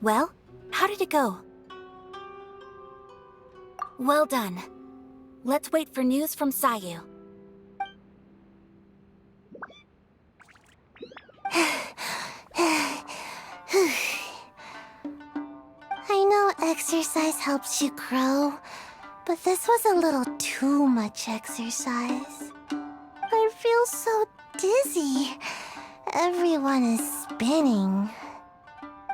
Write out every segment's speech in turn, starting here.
Well, how did it go? Well done. Let's wait for news from Sayu. I know exercise helps you grow, but this was a little too much exercise. I feel so dizzy. Everyone is spinning.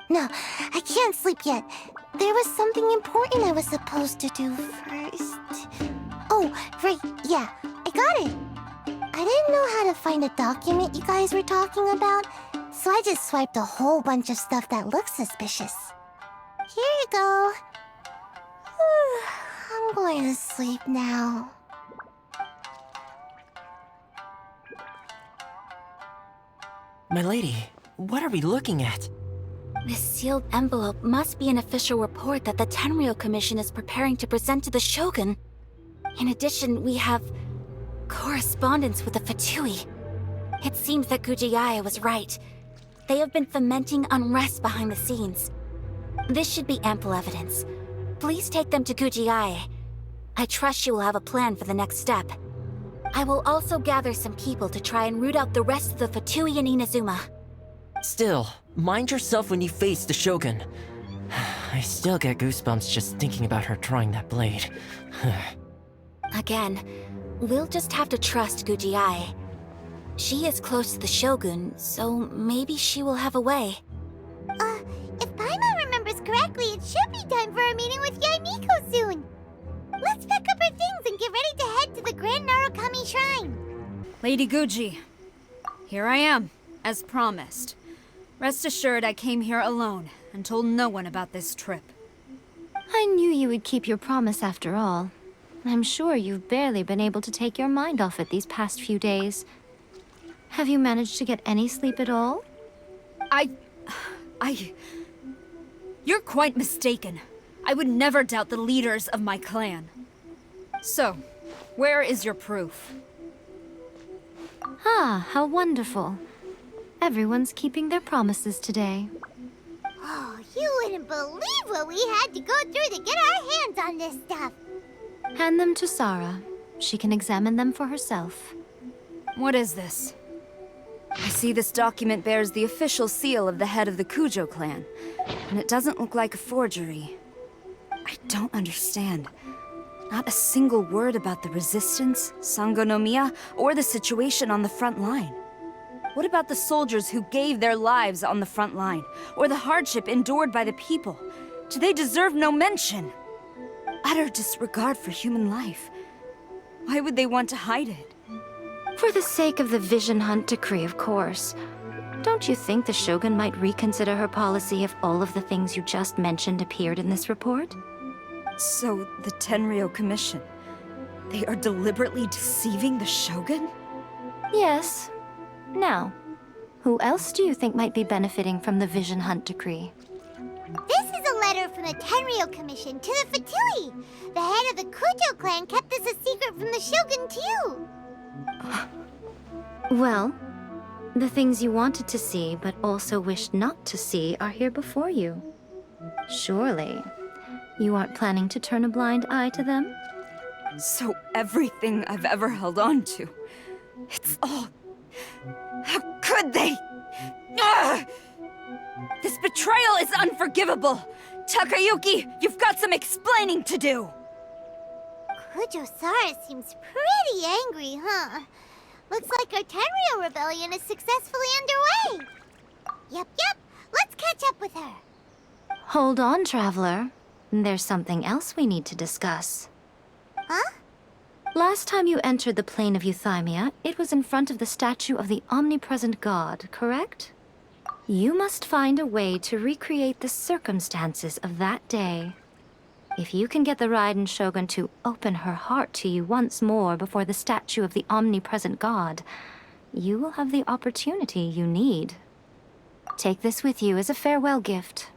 No, I can't sleep yet. There was something important I was supposed to do first. Oh, right, yeah, I got it. I didn't know how to find a document you guys were talking about, so I just swiped a whole bunch of stuff that looks suspicious. Here you go. I'm going to sleep now. My lady, what are we looking at? This sealed envelope must be an official report that the Tenryou Commission is preparing to present to the Shogun. In addition, we have correspondence with the Fatui. It seems that Gujiyaya was right. They have been fomenting unrest behind the scenes. This should be ample evidence. Please take them to Gujiyaya. I trust she will have a plan for the next step. I will also gather some people to try and root out the rest of the Fatui in Inazuma. Still, mind yourself when you face the Shogun. I still get goosebumps just thinking about her drawing that blade. Again, we'll just have to trust Gujiyai. She is close to the Shogun, so maybe she will have a way. If Paimon remembers correctly, it should be time for a meeting with Yaimiko soon. Let's pack up our things and get ready to head to the Grand Narukami Shrine. Lady Guji, here I am, as promised. Rest assured I came here alone and told no one about this trip. I knew you would keep your promise after all. I'm sure you've barely been able to take your mind off it these past few days. Have you managed to get any sleep at all? You're quite mistaken. I would never doubt the leaders of my clan. So, where is your proof? Ah, how wonderful. Everyone's keeping their promises today. Oh, you wouldn't believe what we had to go through to get our hands on this stuff. Hand them to Sarah. She can examine them for herself. What is this? I see this document bears the official seal of the head of the Kujo clan, and it doesn't look like a forgery. I don't understand. Not a single word about the resistance, Sangonomiya, or the situation on the front line. What about the soldiers who gave their lives on the front line, or the hardship endured by the people? Do they deserve no mention? Utter disregard for human life. Why would they want to hide it? For the sake of the Vision Hunt decree, of course. Don't you think the Shogun might reconsider her policy if all of the things you just mentioned appeared in this report? So, the Tenryou Commission, they are deliberately deceiving the Shogun? Yes. Now, who else do you think might be benefiting from the Vision Hunt decree? This is a letter from the Tenryou Commission to the Fatui. The head of the Kujo clan kept this a secret from the Shogun, too. Well, the things you wanted to see but also wished not to see are here before you. Surely, you aren't planning to turn a blind eye to them? So everything I've ever held on to, it's all... How could they? Ugh! This betrayal is unforgivable! Takayuki, you've got some explaining to do! Kujo-Sara seems pretty angry, huh? Looks like our Tenryou rebellion is successfully underway. Yep, let's catch up with her. Hold on, Traveler. There's something else we need to discuss. Huh? Last time you entered the plane of Euthymia, it was in front of the statue of the omnipresent god, correct? You must find a way to recreate the circumstances of that day. If you can get the Raiden Shogun to open her heart to you once more before the statue of the omnipresent god, you will have the opportunity you need. Take this with you as a farewell gift.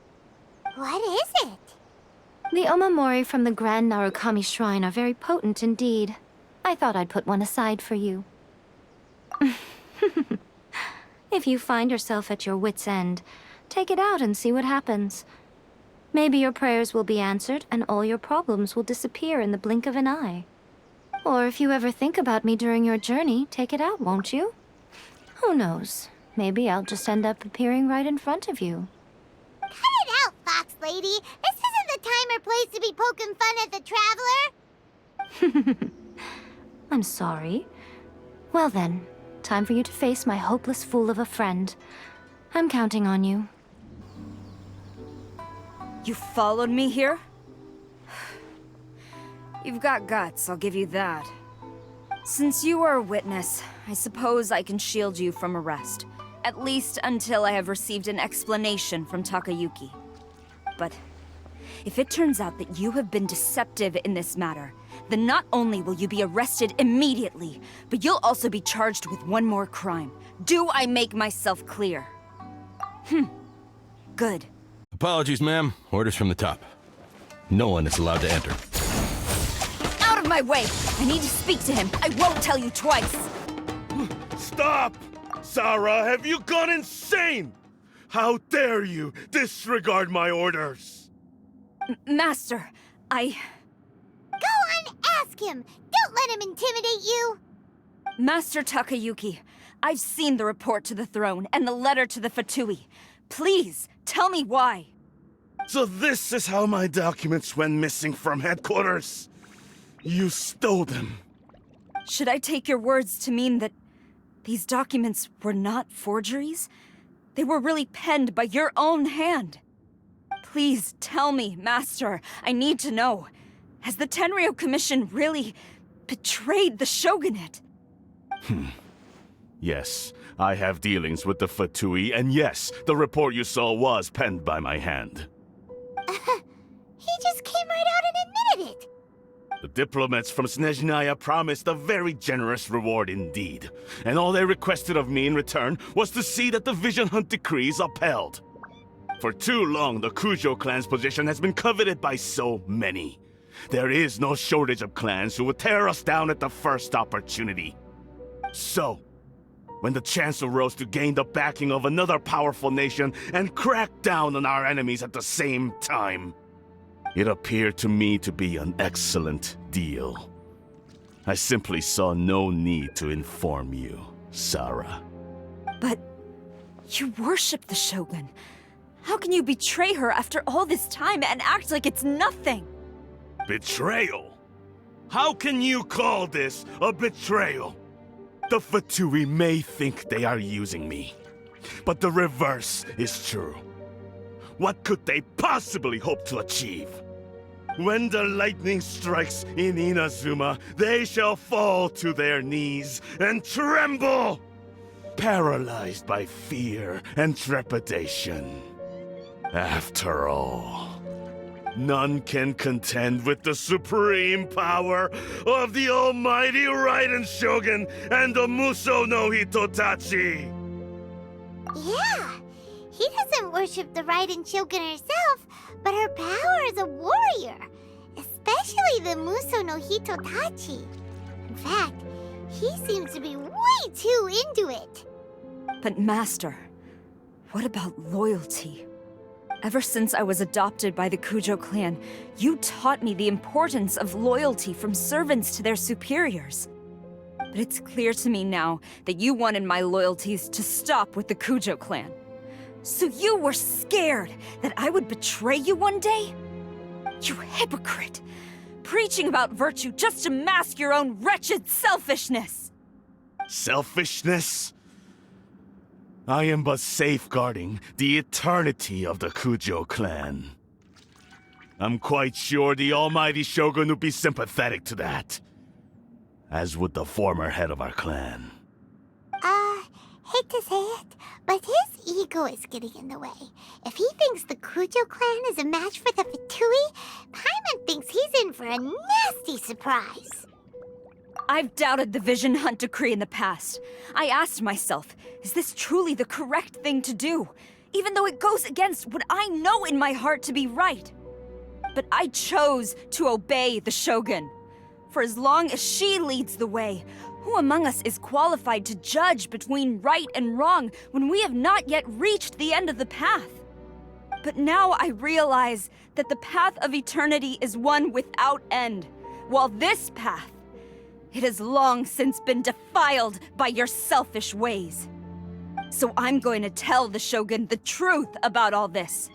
What is it? The omamori from the Grand Narukami Shrine are very potent indeed. I thought I'd put one aside for you. If you find yourself at your wit's end, take it out and see what happens. Maybe your prayers will be answered and all your problems will disappear in the blink of an eye. Or if you ever think about me during your journey, take it out, won't you? Who knows? Maybe I'll just end up appearing right in front of you. Cut it out, Fox Lady. This isn't the time or place to be poking fun at the Traveler. I'm sorry. Well then, time for you to face my hopeless fool of a friend. I'm counting on you. You followed me here? You've got guts, I'll give you that. Since you are a witness, I suppose I can shield you from arrest. At least until I have received an explanation from Takayuki. But if it turns out that you have been deceptive in this matter, then not only will you be arrested immediately, but you'll also be charged with one more crime. Do I make myself clear? Good. Apologies, ma'am. Orders from the top. No one is allowed to enter. Out of my way! I need to speak to him. I won't tell you twice. Stop! Sarah, have you gone insane? How dare you disregard my orders? Master, Go on, ask him. Don't let him intimidate you. Master Takayuki, I've seen the report to the throne and the letter to the Fatui. Please, tell me why. So this is how my documents went missing from headquarters. You stole them. Should I take your words to mean that these documents were not forgeries? They were really penned by your own hand. Please tell me, Master. I need to know. Has the Tenryou Commission really betrayed the Shogunate? Yes, I have dealings with the Fatui, and yes, the report you saw was penned by my hand. He just came right out and admitted it. The diplomats from Snezhnaya promised a very generous reward indeed, and all they requested of me in return was to see that the Vision Hunt decree is upheld. For too long, the Kujo clan's position has been coveted by so many. There is no shortage of clans who would tear us down at the first opportunity. So, when the chance arose to gain the backing of another powerful nation and crack down on our enemies at the same time, it appeared to me to be an excellent deal. I simply saw no need to inform you, Sarah. But you worship the Shogun. How can you betray her after all this time and act like it's nothing? Betrayal? How can you call this a betrayal? The Fatui may think they are using me, but the reverse is true. What could they possibly hope to achieve? When the lightning strikes in Inazuma, they shall fall to their knees and tremble, paralyzed by fear and trepidation. After all, none can contend with the supreme power of the almighty Raiden Shogun and the Muso no Hitotachi! Yeah, he doesn't worship the Raiden Shogun herself, but her power as a warrior, especially the Muso no Hitotachi. In fact, he seems to be way too into it. But Master, what about loyalty? Ever since I was adopted by the Kujo clan, you taught me the importance of loyalty from servants to their superiors. But it's clear to me now that you wanted my loyalties to stop with the Kujo clan. So you were scared that I would betray you one day? You hypocrite! Preaching about virtue just to mask your own wretched selfishness! Selfishness? I am but safeguarding the eternity of the Kujo clan. I'm quite sure the almighty Shogun would be sympathetic to that. As would the former head of our clan. Hate to say it, but his ego is getting in the way. If he thinks the Kujo clan is a match for the Fatui, Paimon thinks he's in for a nasty surprise. I've doubted the Vision Hunt decree in the past. I asked myself, is this truly the correct thing to do? Even though it goes against what I know in my heart to be right. But I chose to obey the Shogun. For as long as she leads the way, who among us is qualified to judge between right and wrong when we have not yet reached the end of the path? But now I realize that the path of eternity is one without end, while this path, it has long since been defiled by your selfish ways. So I'm going to tell the Shogun the truth about all this.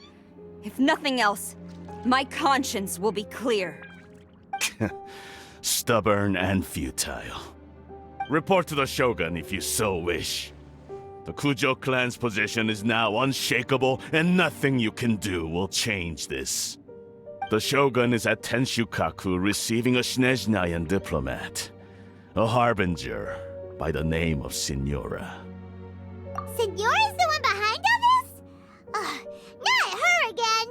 If nothing else, my conscience will be clear. Stubborn and futile. Report to the Shogun if you so wish. The Kujo clan's position is now unshakable, and nothing you can do will change this. The Shogun is at Tenshukaku receiving a Snezhnayan diplomat, a harbinger by the name of Signora. Signora's the one behind all this? Not her again!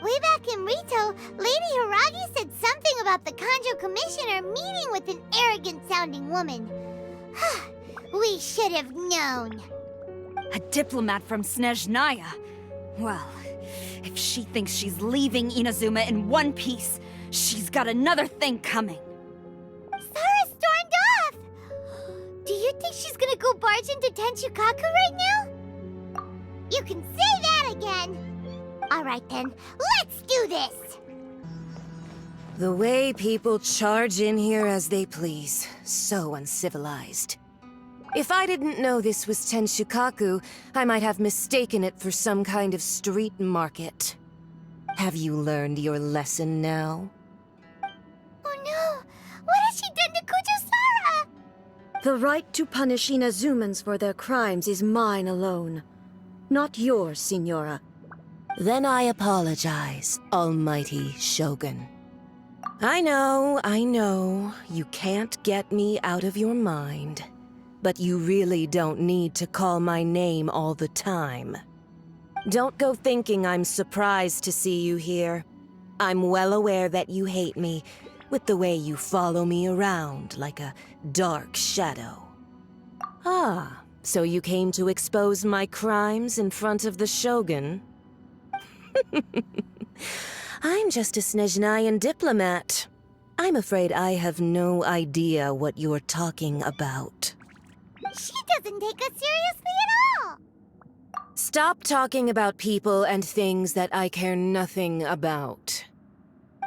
Way back in Rito, Lady Hiragi said something about the Kanjo Commissioner meeting with an arrogant-sounding woman. We should have known. A diplomat from Snezhnaya? Well, if she thinks she's leaving Inazuma in one piece, she's got another thing coming. Sara stormed off! Do you think she's gonna go barge into Tenshukaku right now? You can say that again! Alright then, let's do this! The way people charge in here as they please. So uncivilized. If I didn't know this was Tenshukaku, I might have mistaken it for some kind of street market. Have you learned your lesson now? Oh no! What has she done to Kujo-Sara? The right to punish Inazumans for their crimes is mine alone. Not yours, Signora. Then I apologize, Almighty Shogun. I know, you can't get me out of your mind. But you really don't need to call my name all the time. Don't go thinking I'm surprised to see you here. I'm well aware that you hate me, with the way you follow me around like a dark shadow. Ah, so you came to expose my crimes in front of the Shogun? I'm just a Snezhnayan diplomat. I'm afraid I have no idea what you're talking about. She doesn't take us seriously at all! Stop talking about people and things that I care nothing about.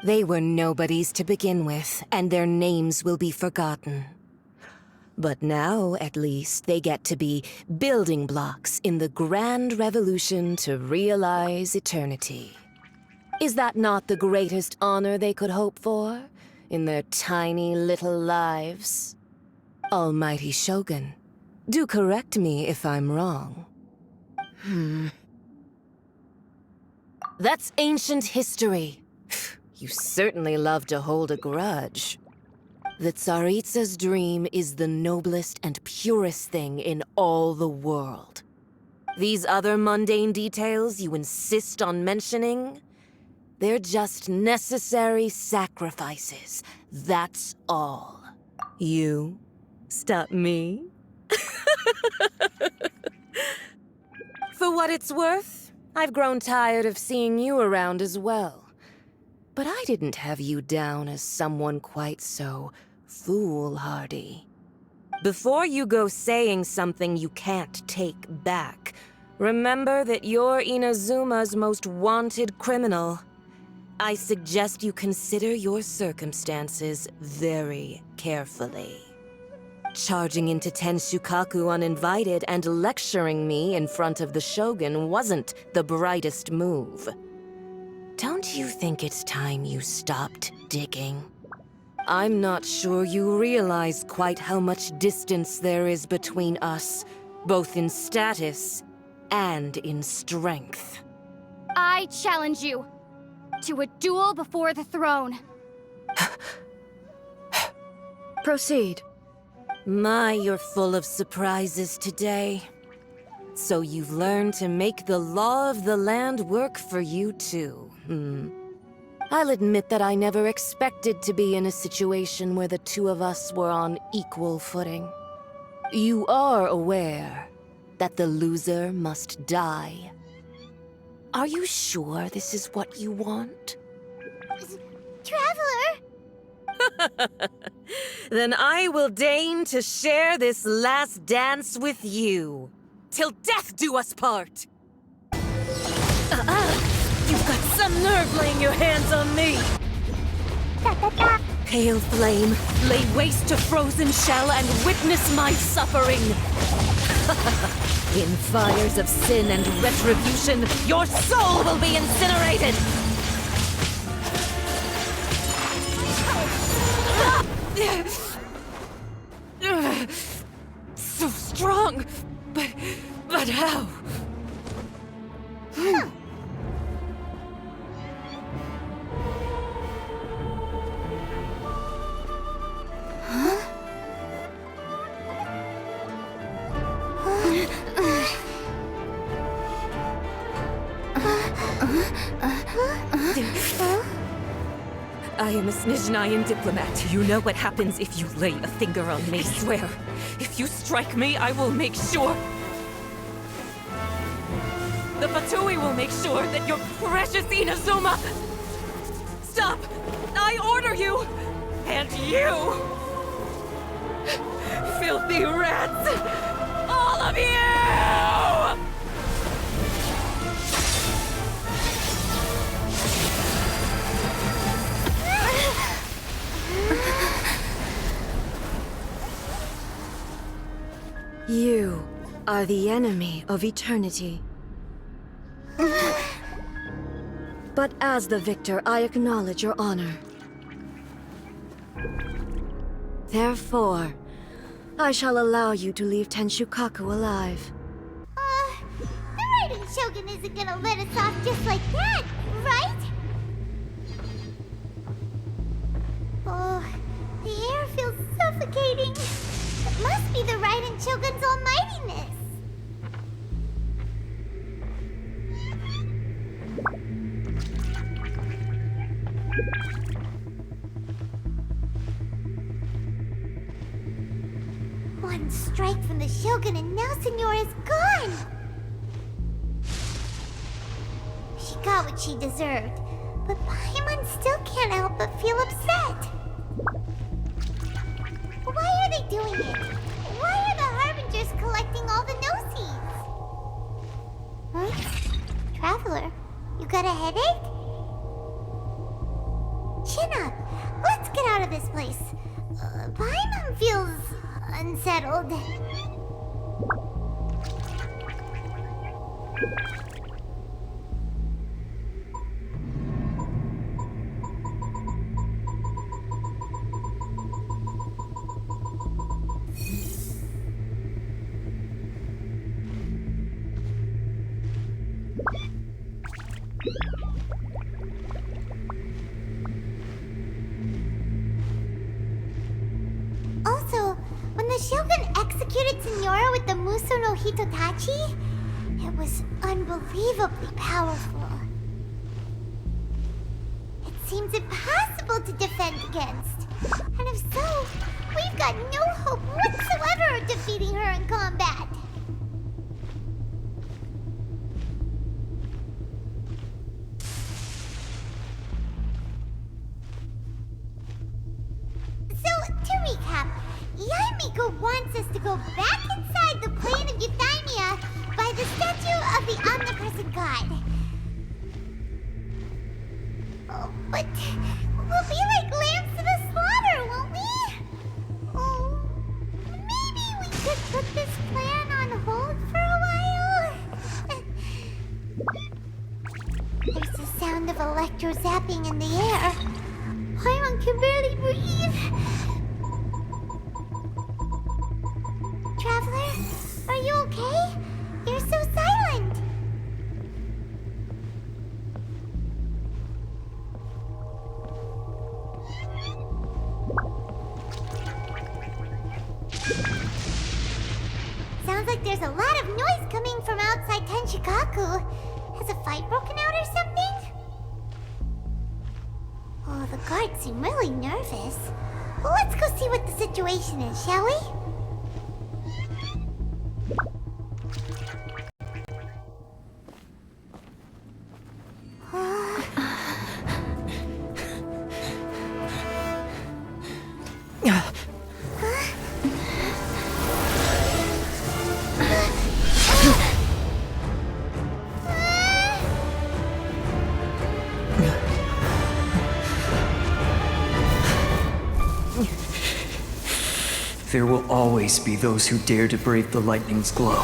They were nobodies to begin with, and their names will be forgotten. But now, at least, they get to be building blocks in the grand revolution to realize eternity. Is that not the greatest honor they could hope for in their tiny little lives? Almighty Shogun, do correct me if I'm wrong. That's ancient history. You certainly love to hold a grudge. The Tsaritsa's dream is the noblest and purest thing in all the world. These other mundane details you insist on mentioning, they're just necessary sacrifices. That's all. You stop me? For what it's worth, I've grown tired of seeing you around as well. But I didn't have you down as someone quite so foolhardy. Before you go saying something you can't take back, remember that you're Inazuma's most wanted criminal. I suggest you consider your circumstances very carefully. Charging into Tenshukaku uninvited and lecturing me in front of the Shogun wasn't the brightest move. Don't you think it's time you stopped digging? I'm not sure you realize quite how much distance there is between us, both in status and in strength. I challenge you to a duel before the throne. Proceed. My, you're full of surprises today. So you've learned to make the law of the land work for you too, I'll admit that I never expected to be in a situation where the two of us were on equal footing. You are aware that the loser must die. Are you sure this is what you want? Traveler! Then I will deign to share this last dance with you. Till death do us part! You've got some nerve laying your hands on me! Pale flame, lay waste to frozen shell and witness my suffering! In fires of sin and retribution, your soul will be incinerated! So strong, but how? I am a Snezhnayan diplomat. You know what happens if you lay a finger on me. I swear, if you strike me, I will make sure... The Fatui will make sure that your precious Inazuma... Stop! I order you! And you! Filthy rats! All of you! You are the enemy of eternity. But as the victor, I acknowledge your honor. Therefore, I shall allow you to leave Tenshukaku alive. The Raiden Shogun isn't gonna let us off just like that, right? Oh, the air feels suffocating. It must be the Raiden Shogun's almightiness. One strike from the Shogun and now Senyora's gone! She got what she deserved, but Paimon still can't help but feel upset. Why are they doing it? Why are the Harbingers collecting all the no-seeds? Huh? Traveler, you got a headache? Chin up. Let's get out of this place. Paimon feels unsettled. Also, when the Shogun executed Senyora with the Muso no Hitotachi, it was unbelievably powerful. It seems impossible to defend against. And if so, we've got no hope whatsoever of defeating her in combat. So, to recap, Yaimiko wants us to go back inside the plane of Euthymia by the statue of the omnipresent god. Oh, but we'll be like lambs to the slaughter, won't we? Oh, maybe we could put this plan on hold for a while? There's the sound of electro zapping in the air. Paimon can barely breathe. Traveler, are you okay? You're so silent. Sounds like there's a lot of noise coming from outside Tenshukaku. Has a fight broken out or something? Oh, the guards seem really nervous. Well, let's go see what the situation is, shall we? there will always be those who dare to brave the lightning's glow.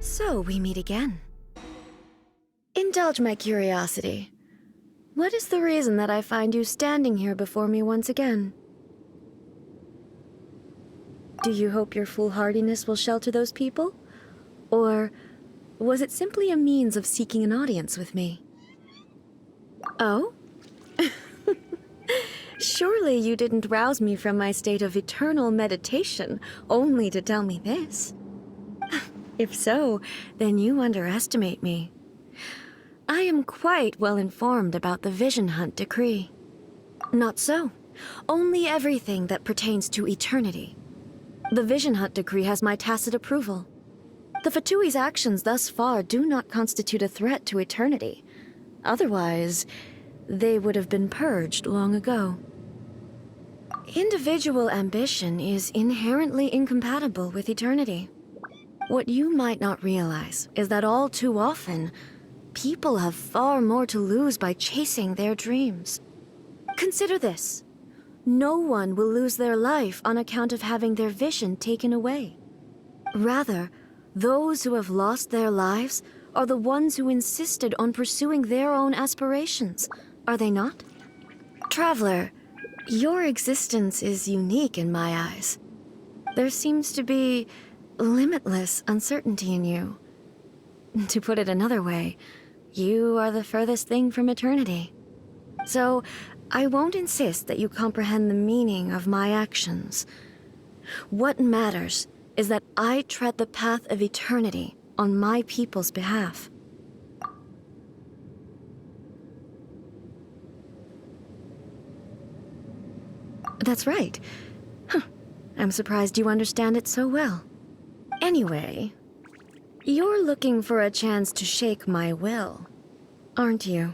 So we meet again. Indulge my curiosity. What is the reason that I find you standing here before me once again? Do you hope your foolhardiness will shelter those people? Or was it simply a means of seeking an audience with me? Oh? Surely you didn't rouse me from my state of eternal meditation only to tell me this. If so, then you underestimate me. I am quite well informed about the Vision Hunt decree. Not so. Only everything that pertains to eternity. The Vision Hunt decree has my tacit approval. The Fatui's actions thus far do not constitute a threat to eternity. Otherwise, they would have been purged long ago. Individual ambition is inherently incompatible with eternity. What you might not realize is that all too often, people have far more to lose by chasing their dreams. Consider this. No one will lose their life on account of having their vision taken away. Rather, those who have lost their lives are the ones who insisted on pursuing their own aspirations, are they not? Traveler, your existence is unique in my eyes. There seems to be limitless uncertainty in you. To put it another way, you are the furthest thing from eternity. So, I won't insist that you comprehend the meaning of my actions. What matters is that I tread the path of eternity on my people's behalf. That's right. I'm surprised you understand it so well. Anyway, you're looking for a chance to shake my will, aren't you?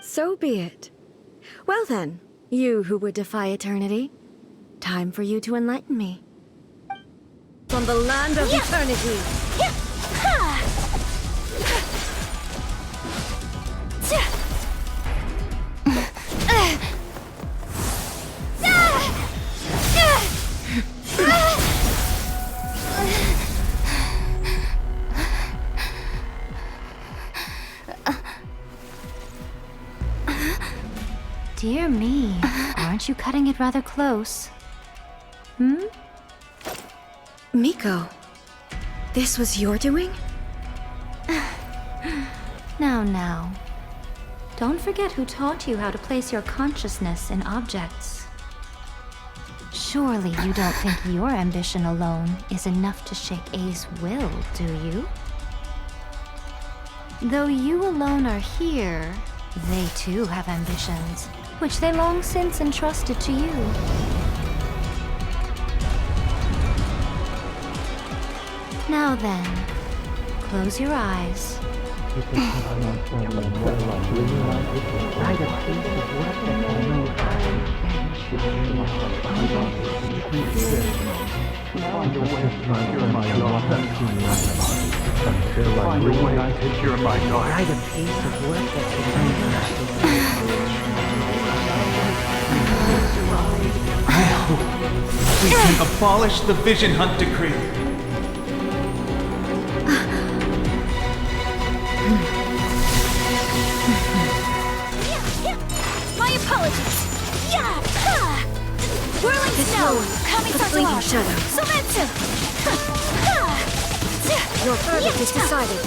So be it. Well then, you who would defy eternity, time for you to enlighten me. From the land of eternity! Dear me, aren't you cutting it rather close? Miko, this was your doing? Now. Don't forget who taught you how to place your consciousness in objects. Surely you don't think your ambition alone is enough to shake A's will, do you? Though you alone are here, they too have ambitions, which they long since entrusted to you. Now then, close your eyes. We can abolish the Vision Hunt decree. The fleeting shadow. Your verdict is decided.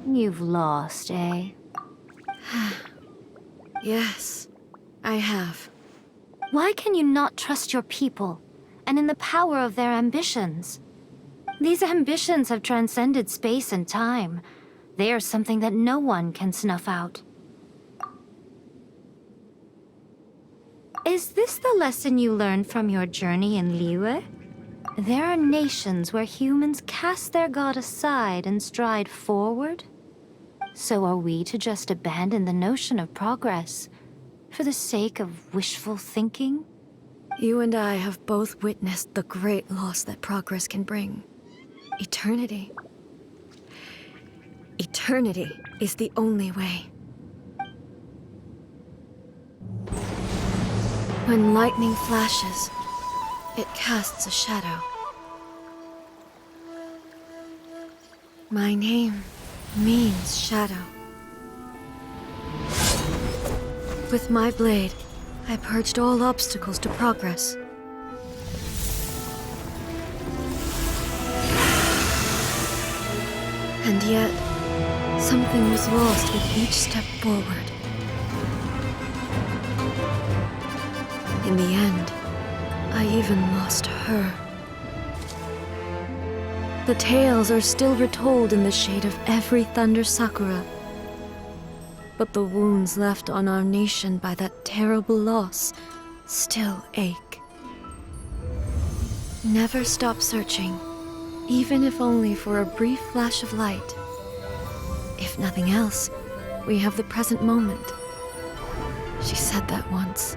You've lost, eh? Yes, I have. Why can you not trust your people, and in the power of their ambitions? These ambitions have transcended space and time. They are something that no one can snuff out. Is this the lesson you learned from your journey in Liyue? There are nations where humans cast their god aside and stride forward. So are we to just abandon the notion of progress for the sake of wishful thinking? You and I have both witnessed the great loss that progress can bring. Eternity. Eternity is the only way. When lightning flashes, it casts a shadow. My name means shadow. With my blade, I purged all obstacles to progress. And yet, something was lost with each step forward. In the end, I even lost her. The tales are still retold in the shade of every Thunder Sakura. But the wounds left on our nation by that terrible loss still ache. Never stop searching, even if only for a brief flash of light. If nothing else, we have the present moment. She said that once.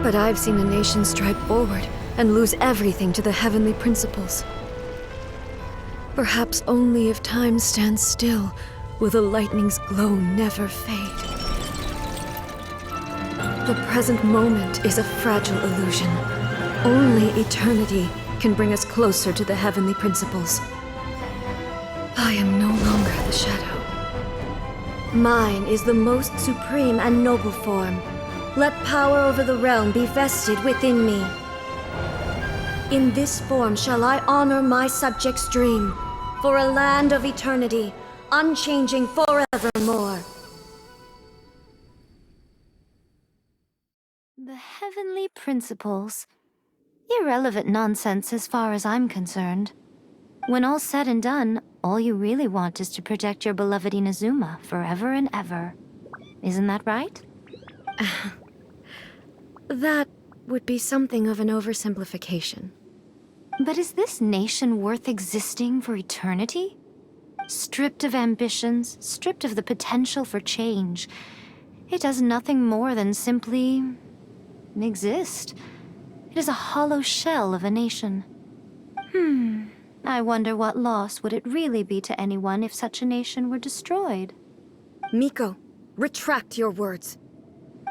But I've seen a nation stride forward and lose everything to the heavenly principles. Perhaps only if time stands still will the lightning's glow never fade. The present moment is a fragile illusion. Only eternity can bring us closer to the heavenly principles. I am no longer the shadow. Mine is the most supreme and noble form. Let power over the realm be vested within me. In this form shall I honor my subjects' dream, for a land of eternity, unchanging forevermore. The heavenly principles? Irrelevant nonsense as far as I'm concerned. When all's said and done, all you really want is to protect your beloved Inazuma forever and ever. Isn't that right? That would be something of an oversimplification. But is this nation worth existing for eternity? Stripped of ambitions, stripped of the potential for change, it does nothing more than simply exist. It is a hollow shell of a nation. I wonder what loss would it really be to anyone if such a nation were destroyed? Miko, retract your words.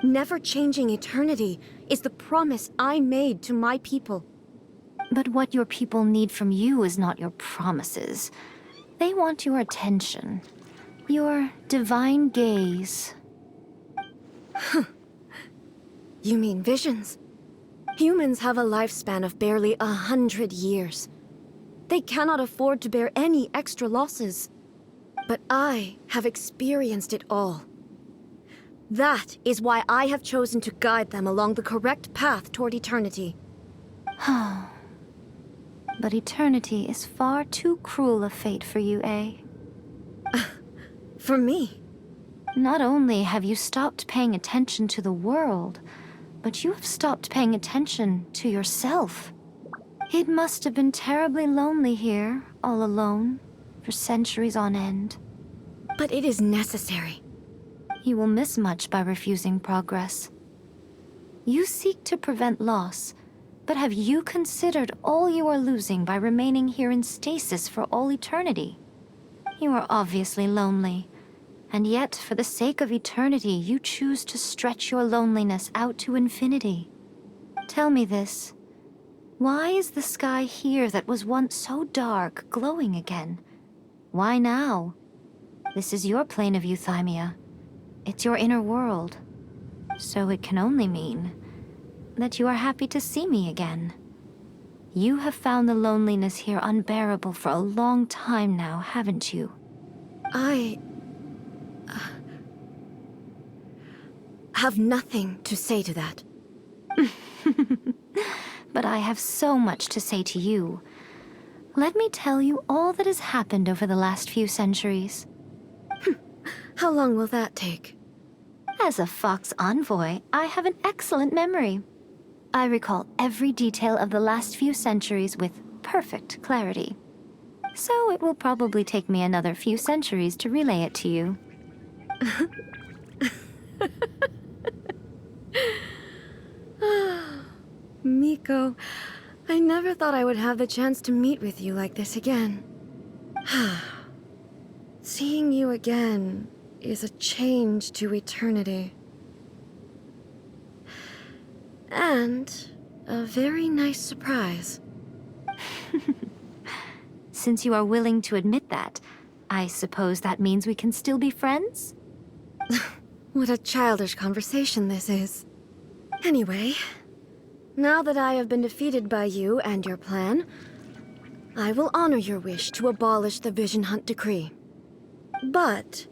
Never changing eternity is the promise I made to my people. But what your people need from you is not your promises. They want your attention. Your divine gaze. You mean visions? Humans have a lifespan of barely 100 years. They cannot afford to bear any extra losses. But I have experienced it all. That is why I have chosen to guide them along the correct path toward eternity. But eternity is far too cruel a fate for you, eh? For me? Not only have you stopped paying attention to the world, but you have stopped paying attention to yourself. It must have been terribly lonely here, all alone, for centuries on end. But it is necessary. You will miss much by refusing progress. You seek to prevent loss, but have you considered all you are losing by remaining here in stasis for all eternity? You are obviously lonely, and yet for the sake of eternity you choose to stretch your loneliness out to infinity. Tell me this. Why is the sky here that was once so dark glowing again? Why now? This is your plane of euthymia. It's your inner world. So it can only mean that you are happy to see me again. You have found the loneliness here unbearable for a long time now, haven't you? I have nothing to say to that. But I have so much to say to you. Let me tell you all that has happened over the last few centuries. How long will that take? As a Fox envoy, I have an excellent memory. I recall every detail of the last few centuries with perfect clarity. So it will probably take me another few centuries to relay it to you. Miko, I never thought I would have the chance to meet with you like this again. Seeing you again is a change to eternity. And a very nice surprise. Since you are willing to admit that, I suppose that means we can still be friends? What a childish conversation this is. Anyway, now that I have been defeated by you and your plan, I will honor your wish to abolish the Vision Hunt Decree. But,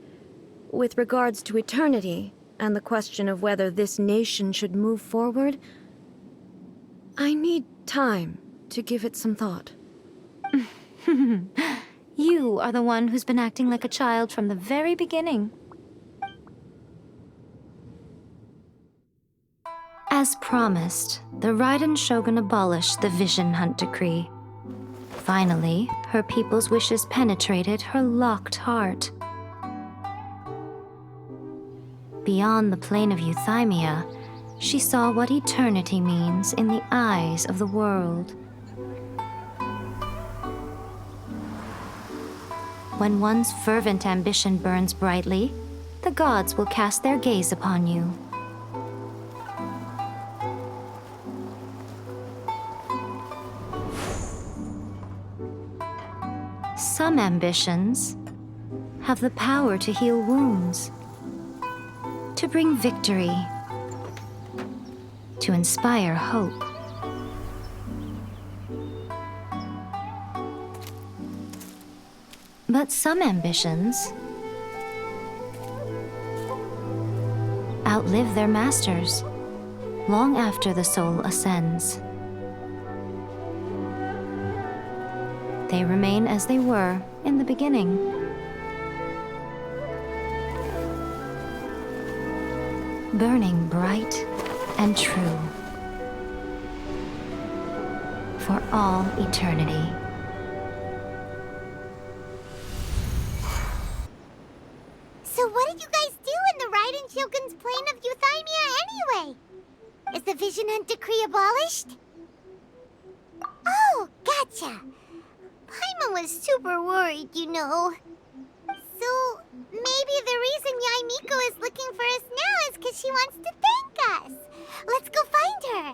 with regards to eternity and the question of whether this nation should move forward, I need time to give it some thought. You are the one who's been acting like a child from the very beginning. As promised, the Raiden Shogun abolished the Vision Hunt Decree. Finally, her people's wishes penetrated her locked heart. Beyond the plane of euthymia, she saw what eternity means in the eyes of the world. When one's fervent ambition burns brightly, the gods will cast their gaze upon you. Some ambitions have the power to heal wounds, to bring victory, to inspire hope. But some ambitions outlive their masters long after the soul ascends. They remain as they were in the beginning. Burning bright and true for all eternity. So what did you guys do in the Raiden Shogun's plane of euthymia anyway? Is the Vision Hunt Decree abolished? Oh, gotcha. Paimon was super worried, you know. So, maybe the reason Yae Miko is looking for us now is because she wants to thank us. Let's go find her.